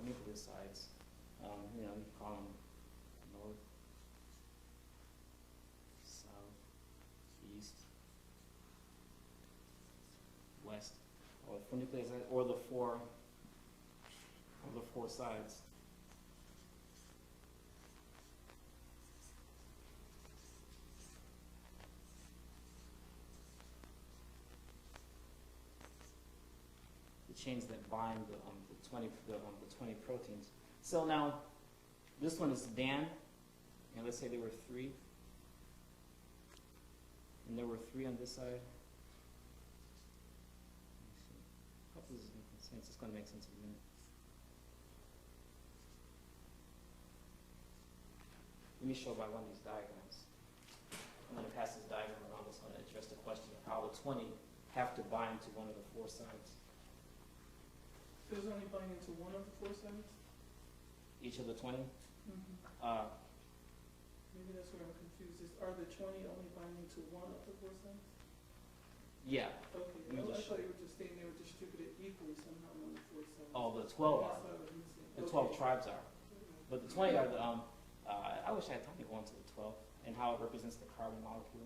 nucleosides. You know, you call them north, south, east, west, or four nucleosides, or the four sides. The chains that bind the 20 proteins. So now, this one is Dan, and let's say there were 3, and there were 3 on this side. Hope this is making sense. It's going to make sense in a minute. Let me show by one of these diagrams. I'm going to pass this diagram around. It's going to address the question of how the 20 have to bind to one of the 4 sides. So it's only binding to one of the 4 sides? Each of the 20? Maybe that's where I'm confused. Are the 20 only binding to one of the 4 sides? Yeah. Okay. I thought you were just saying they were distributed equally somehow on the 4 sides. Oh, the 12 are. The 12 tribes are. But the 20 are the, I wish I had time to go into the 12 and how it represents the carbon molecule.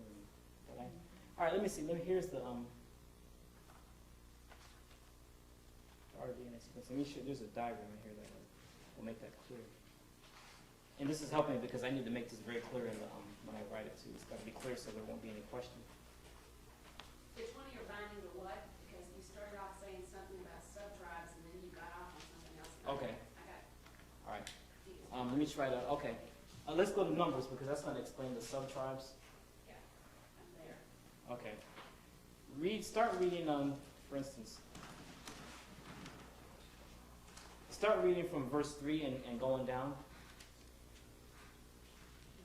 All right, let me see. Here's the RDNA sequence. Let me show, there's a diagram in here that will make that clear. And this is helping because I need to make this very clear in the, when I write it too. It's got to be clear so there won't be any question. The 20 are binding to what? Because you started off saying something about sub-tribes and then you got off on something else. Okay. I got it. All right. Let me try to, okay. Let's go to numbers because that's going to explain the sub-tribes. Yeah, I'm there. Okay. Start reading, for instance, start reading from verse 3 and going down.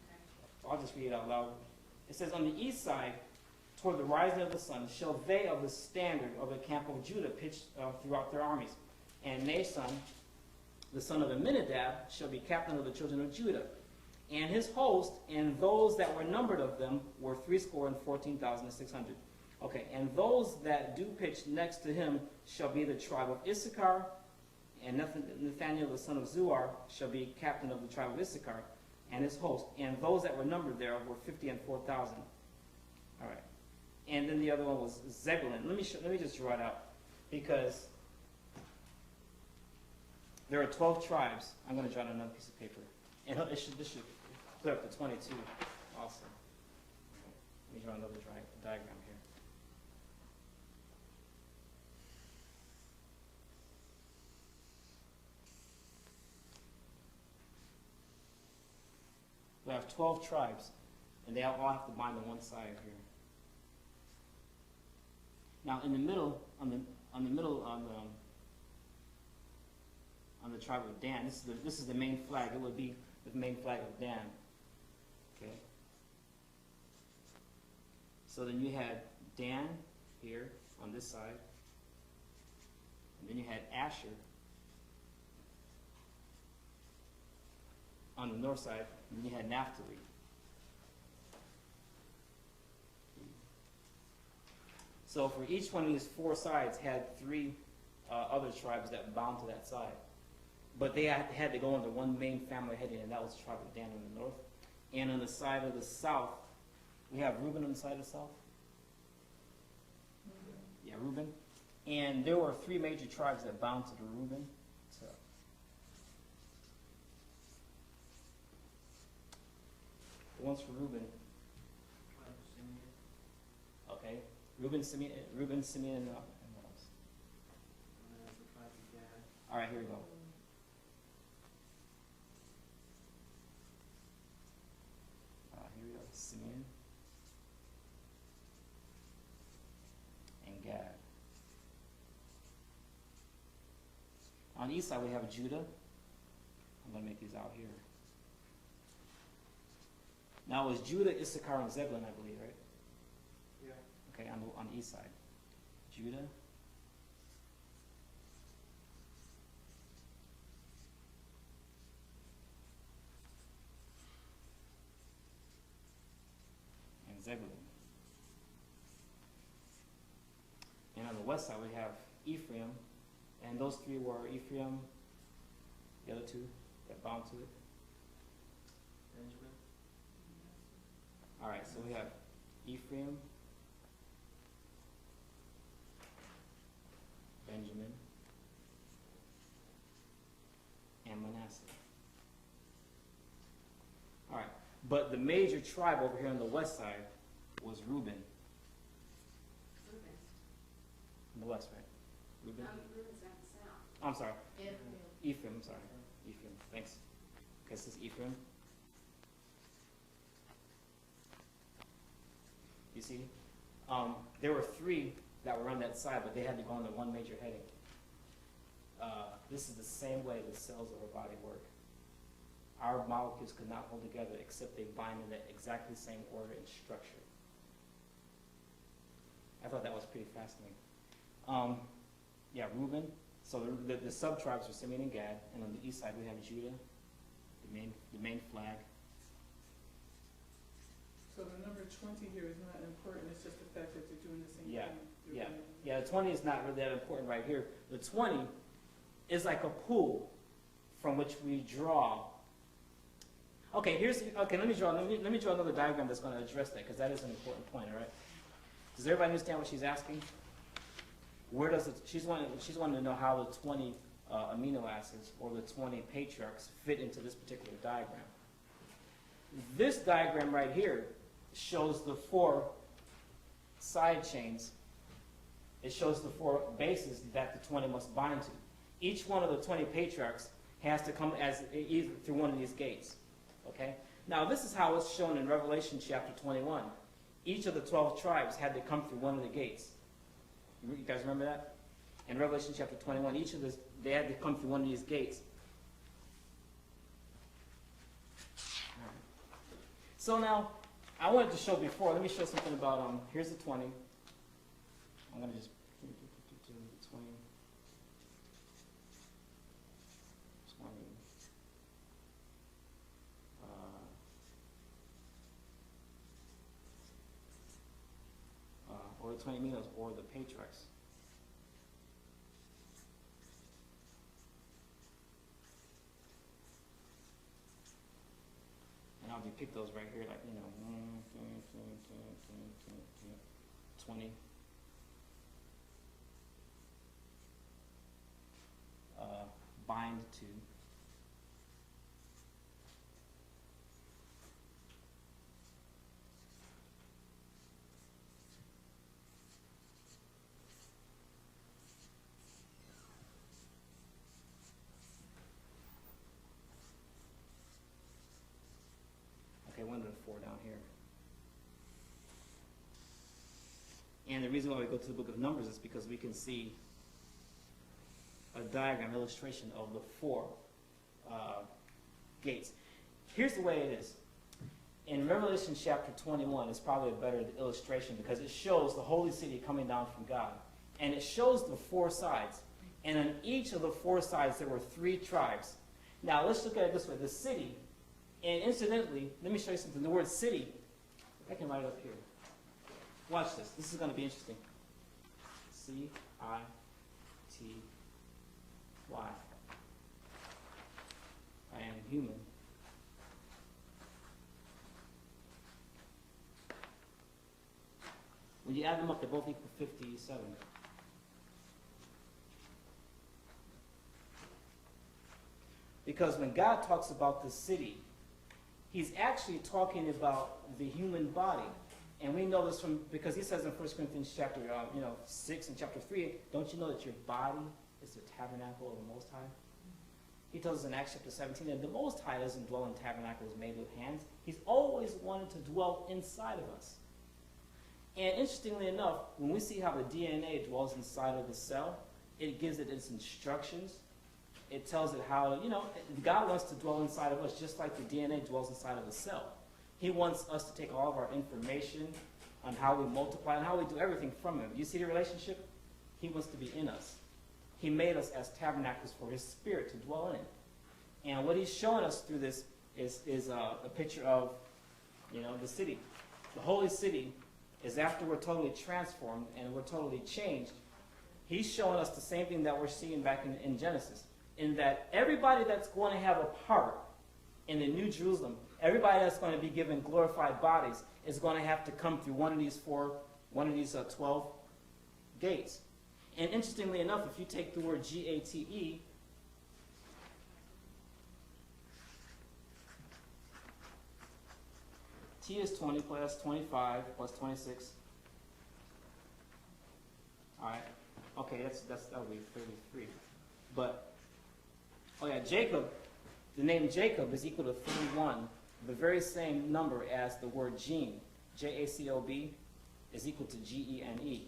Okay. I'll just read it out loud. It says, on the east side, toward the rising of the sun, shall they of the standard of the camp of Judah pitch throughout their armies. And Nason, the son of Amminadab, shall be captain of the children of Judah. And his host, and those that were numbered of them, were 14,600. Okay, and those that do pitch next to him shall be the tribe of Issachar, and Nathaniel the son of Zuar shall be captain of the tribe of Issachar, and his host. And those that were numbered there were 50 and 4,000. All right. And then the other one was Zebulun. Let me just draw it out, because there are 12 tribes. I'm going to draw it on another piece of paper. And this should clear up to 22 also. Let me draw another diagram here. We have 12 tribes, and they all have to bind on one side here. Now, in the middle, on the tribe of Dan, this is the main flag. It would be the main flag of Dan. Okay. So then you had Dan here on this side, and then you had Asher on the north side, and then you had Naphtali. So for each one of these 4 sides had 3 other tribes that bound to that side. But they had to go under one main family heading, and that was the tribe of Dan on the north. And on the side of the south, we have Reuben on the side of the south. Yeah, Reuben. And there were 3 major tribes that bound to the Reuben. So, the ones for Reuben. Okay. Reuben, Simeon, and what else? All right, here we go. Here we go. Simeon and Gad. On the east side, we have Judah. I'm going to make these out here. Now, it was Judah, Issachar, and Zebulun, I believe, right? Okay, on the east side. Judah. And Zebulun. And on the west side we have Ephraim. And those 3 were Ephraim, The other two that bound to it. Benjamin. All right, so we have Ephraim, Benjamin, and Manasseh. All right, but the major tribe over here on the west side was Reuben. Reuben. On the west, right? Reuben? Reuben's at the south. I'm sorry. Ephraim. Ephraim, I'm sorry. Ephraim, thanks. Okay, this is Ephraim. You see? There were three that were on that side, but they had to go under one major heading. This is the same way the cells of our body work. Our molecules could not hold together except they bind in that exactly same order and structure. I thought that was pretty fascinating. Yeah, Reuben. So the sub-tribes were Simeon and Gad, and on the east side we have Judah, the main flag. So the number 20 here is not important, it's just the fact that they're doing the same Yeah, thing. They're yeah. doing- Yeah, the 20 is not really that important right here. The 20 is like a pool from which we draw. Okay, let me draw another diagram that's going to address that, because that is an important point, all right? Does everybody understand what she's asking? Where does it, she's wanting to know how the 20 amino acids or the 20 patriarchs fit into this particular diagram. This diagram right here shows the 4 side chains. It shows the 4 bases that the 20 must bind to. Each one of the 20 patriarchs has to come as either through one of these gates. Okay? Now this is how it's shown in Revelation chapter 21. Each of the 12 tribes had to come through one of the gates. You guys remember that? In Revelation chapter 21, they had to come through one of these gates. So now, I wanted to show before, let me show something about, here's the 20. I'm going to just do the 20. 20. Or the 20 minos, or the patriarchs. And I'll depict those right here, like, 20. Bind to. Okay, one of the 4 down here. And the reason why we go to the book of Numbers is because we can see a diagram, illustration of the 4 gates. Here's the way it is. In Revelation chapter 21, it's probably a better illustration because it shows the holy city coming down from God. And it shows the 4 sides. And on each of the 4 sides, there were 3 tribes. Now, let's look at it this way. The city, and incidentally, let me show you something. The word city, I can write it up here. Watch this. This is going to be interesting. C-I-T-Y. I am human. When you add them up, they both equal 57. Because when God talks about the city, he's actually talking about the human body. And we know this because he says in 1 Corinthians chapter 6 and chapter 3, don't you know that your body is the tabernacle of the Most High? He tells us in Acts chapter 17 that the Most High doesn't dwell in tabernacles made with hands. He's always wanted to dwell inside of us. And interestingly enough, when we see how the DNA dwells inside of the cell, it gives it its instructions. It tells it how, God wants to dwell inside of us just like the DNA dwells inside of the cell. He wants us to take all of our information on how we multiply and how we do everything from him. You see the relationship? He wants to be in us. He made us as tabernacles for his spirit to dwell in. And what he's showing us through this is a picture of, the city. The holy city is after we're totally transformed and we're totally changed. He's showing us the same thing that we're seeing back in Genesis. in that everybody that's going to have a part in the New Jerusalem, everybody that's going to be given glorified bodies, is going to have to come through one of these 12 gates. And interestingly enough, if you take the word G-A-T-E, T is 20 plus 25 plus 26. All right. Okay, that'll be 33. But, oh yeah, Jacob, the name Jacob is equal to 31, the very same number as the word gene. J-A-C-O-B is equal to G-E-N-E.